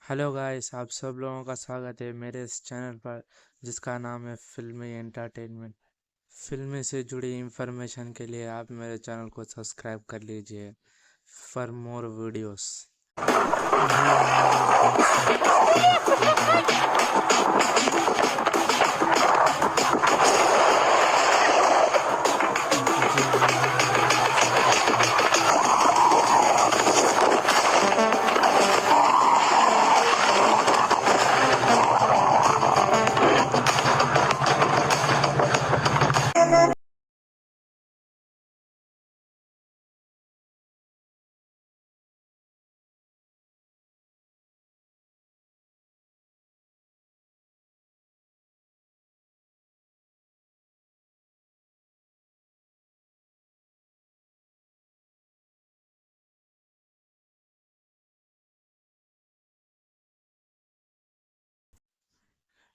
Hello guys, आप सब लोगों का स्वागत है मेरे इस चैनल पर जिसका नाम है फिल्मी एंटरटेनमेंट। फिल्मी से जुड़ी इंफॉर्मेशन के लिए आप मेरे चैनल को सब्सक्राइब कर लीजिए for more videos.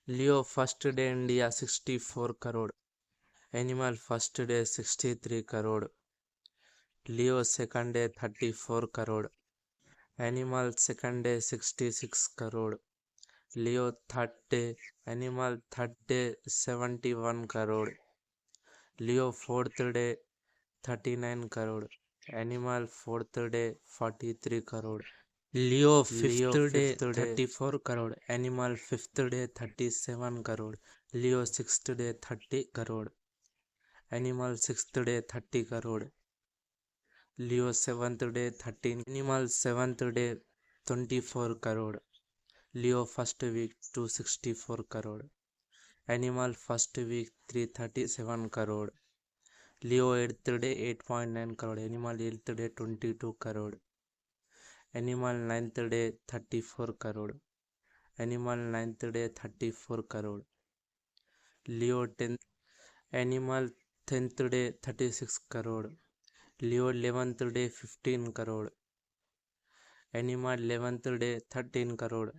Leo first day India 64 crore. Animal first day 63 crore. Leo second day 34 crore. Animal second day 66 crore. Leo third day animal third day 71 crore. Leo fourth day 39 crore. Animal fourth day 43 crore. Leo fifth day 34 crore. Animal fifth day 37 crore. Leo sixth day 30 crore. Animal sixth day 30 crore. Leo seventh day 13। Animal seventh day 24 crore. Leo first week 264 crore. Animal first week 337 crore. Leo eighth day 8.9 crore. Animal eighth day 22 crore. Animal ninth day 34 crore. Animal ninth day 34 crore. Leo tenth Animal tenth day 36 crore. Leo 11th day 15 crore. Animal 11th day 13 crore.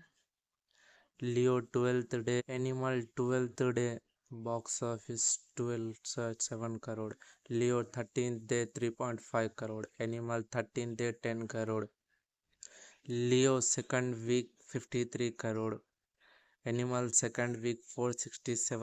Leo 12th day Animal 12th day box office 12.7 crore. Leo 13th day 3.5 crore. Animal 13th day 10 crore. Leo second week 53 crore. Animal second week 467